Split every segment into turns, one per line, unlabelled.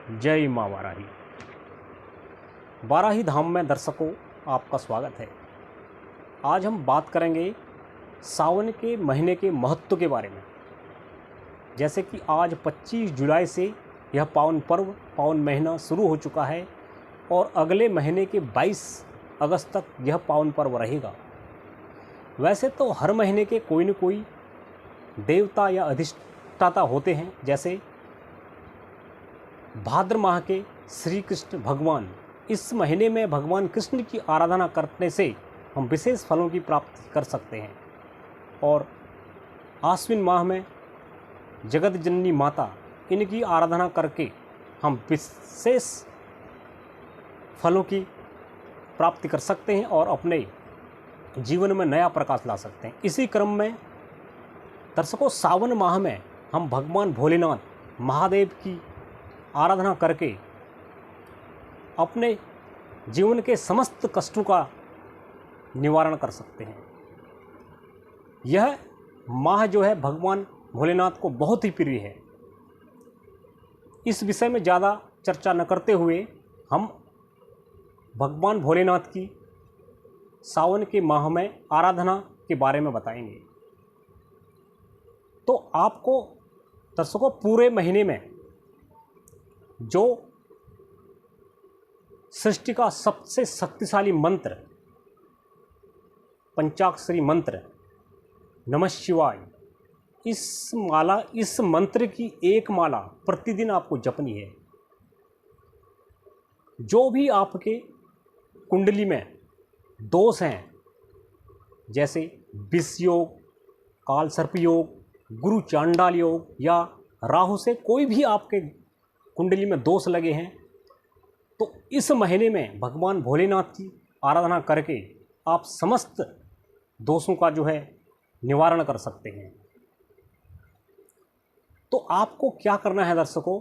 जय माँ वाराही। वाराही धाम में दर्शकों आपका स्वागत है। आज हम बात करेंगे सावन के महीने के महत्व के बारे में। जैसे कि आज 25 जुलाई से यह पावन पर्व, पावन महीना शुरू हो चुका है और अगले महीने के 22 अगस्त तक यह पावन पर्व रहेगा। वैसे तो हर महीने के कोई न कोई देवता या अधिष्ठाता होते हैं। जैसे भाद्र माह के श्री कृष्ण भगवान, इस महीने में भगवान कृष्ण की आराधना करने से हम विशेष फलों की प्राप्ति कर सकते हैं। और आश्विन माह में जगत जननी माता, इनकी आराधना करके हम विशेष फलों की प्राप्ति कर सकते हैं और अपने जीवन में नया प्रकाश ला सकते हैं। इसी क्रम में दर्शकों, सावन माह में हम भगवान भोलेनाथ महादेव की आराधना करके अपने जीवन के समस्त कष्टों का निवारण कर सकते हैं। यह माह जो है भगवान भोलेनाथ को बहुत ही प्रिय है। इस विषय में ज़्यादा चर्चा न करते हुए हम भगवान भोलेनाथ की सावन के माह में आराधना के बारे में बताएंगे। तो आपको दर्शकों पूरे महीने में जो सृष्टि का सबसे शक्तिशाली मंत्र, पंचाक्षरी मंत्र नमः शिवाय, इस मंत्र की एक माला प्रतिदिन आपको जपनी है। जो भी आपके कुंडली में दोष हैं, जैसे विष योग, काल सर्प योग, गुरु चांडाल योग या राहु से कोई भी आपके कुंडली में दोष लगे हैं, तो इस महीने में भगवान भोलेनाथ की आराधना करके आप समस्त दोषों का जो है निवारण कर सकते हैं। तो आपको क्या करना है दर्शकों,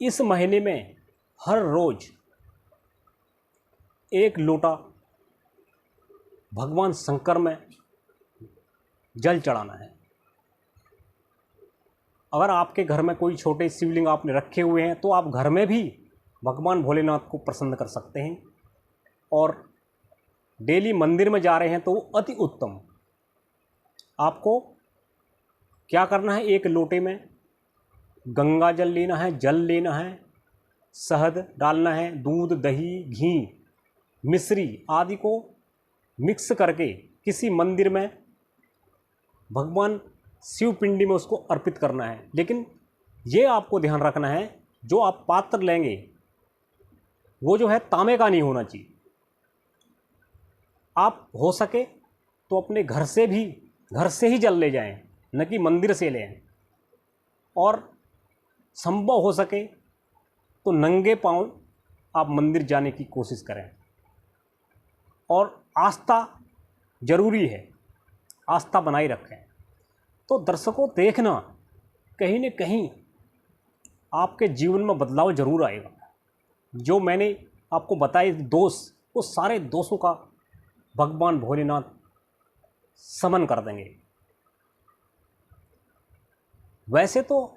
इस महीने में हर रोज 1 लोटा भगवान शंकर में जल चढ़ाना है। अगर आपके घर में कोई छोटे शिवलिंग आपने रखे हुए हैं तो आप घर में भी भगवान भोलेनाथ को प्रसन्न कर सकते हैं। और डेली मंदिर में जा रहे हैं तो अति उत्तम। आपको क्या करना है, 1 लोटे में गंगा जल लेना है, जल लेना है, शहद डालना है, दूध, दही, घी, मिश्री आदि को मिक्स करके किसी मंदिर में भगवान शिव पिंडी में उसको अर्पित करना है। लेकिन ये आपको ध्यान रखना है, जो आप पात्र लेंगे वो जो है तांबे का नहीं होना चाहिए। आप हो सके तो अपने घर से ही जल ले जाएं, न कि मंदिर से लें। और संभव हो सके तो नंगे पांव आप मंदिर जाने की कोशिश करें। और आस्था जरूरी है, आस्था बनाए रखें। तो दर्शकों देखना, कहीं न कहीं आपके जीवन में बदलाव जरूर आएगा। जो मैंने आपको बताए दोष, वो सारे दोषों का भगवान भोलेनाथ शमन कर देंगे। वैसे तो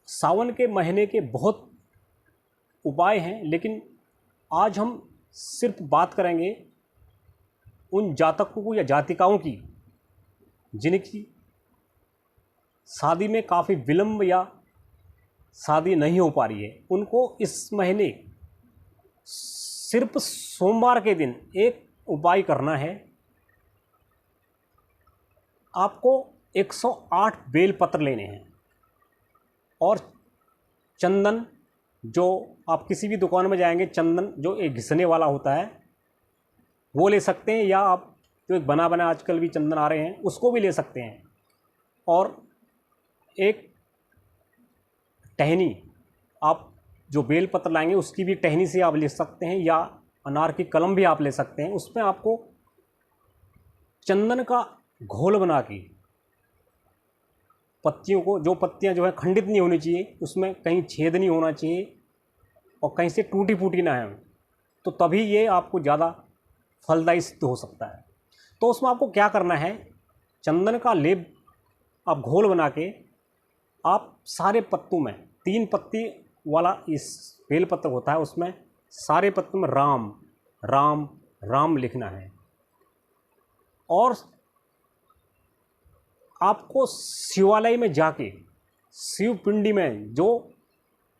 सावन के महीने के बहुत उपाय हैं, लेकिन आज हम सिर्फ बात करेंगे उन जातकों को या जातिकाओं की जिनकी शादी में काफ़ी विलंब या शादी नहीं हो पा रही है। उनको इस महीने सिर्फ सोमवार के दिन एक उपाय करना है। आपको 108 बेलपत्र लेने हैं और चंदन, जो आप किसी भी दुकान में जाएंगे, चंदन जो एक घिसने वाला होता है वो ले सकते हैं, या आप जो एक बना आजकल भी चंदन आ रहे हैं उसको भी ले सकते हैं। और एक टहनी, आप जो बेलपत्र लाएंगे उसकी भी टहनी से आप ले सकते हैं, या अनार की कलम भी आप ले सकते हैं। उसमें आपको चंदन का घोल बना के पत्तियों को, जो पत्तियां जो है खंडित नहीं होनी चाहिए, उसमें कहीं छेद नहीं होना चाहिए और कहीं से टूटी फूटी ना है, तो तभी ये आपको ज़्यादा फलदायी सिद्ध हो सकता है। तो उसमें आपको क्या करना है, चंदन का लेप आप घोल बना के आप सारे पत्तों में 3 पत्ती वाला इस बेलपत्र होता है, उसमें सारे पत्तों में राम राम राम लिखना है। और आपको शिवालय में जाके शिव पिंडी में जो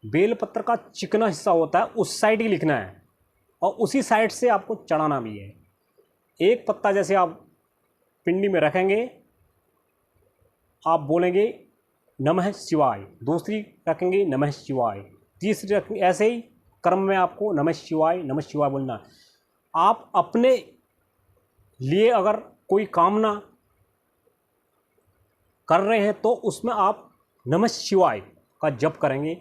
बेलपत्र का चिकना हिस्सा होता है उस साइड ही लिखना है, और उसी साइड से आपको चढ़ाना भी है। एक पत्ता जैसे आप पिंडी में रखेंगे, आप बोलेंगे नमः शिवाय, दूसरी रखेंगे नमः शिवाय, तीसरी रखेंगे, ऐसे ही क्रम में आपको नमः शिवाय बोलना है। आप अपने लिए अगर कोई कामना कर रहे हैं तो उसमें आप नमः शिवाय का जप करेंगे,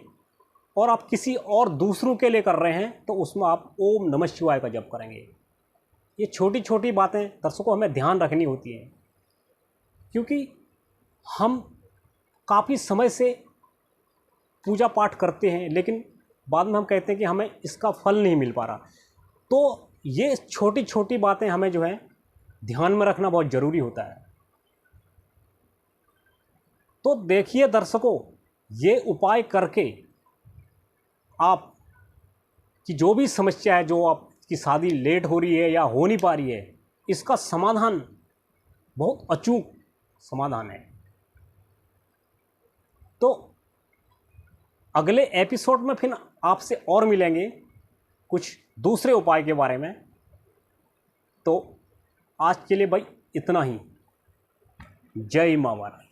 और आप किसी और दूसरों के लिए कर रहे हैं तो उसमें आप ओम नमः शिवाय का जप करेंगे। ये छोटी छोटी बातें दर्शकों हमें ध्यान रखनी होती हैं, क्योंकि हम काफ़ी समय से पूजा पाठ करते हैं लेकिन बाद में हम कहते हैं कि हमें इसका फल नहीं मिल पा रहा। तो ये छोटी छोटी बातें हमें जो है ध्यान में रखना बहुत ज़रूरी होता है। तो देखिए दर्शकों, ये उपाय करके आप की जो भी समस्या है, जो आपकी शादी लेट हो रही है या हो नहीं पा रही है, इसका समाधान बहुत अचूक समाधान है। तो अगले एपिसोड में फिर आपसे और मिलेंगे कुछ दूसरे उपाय के बारे में। तो आज के लिए भाई इतना ही। जय मां वाराही।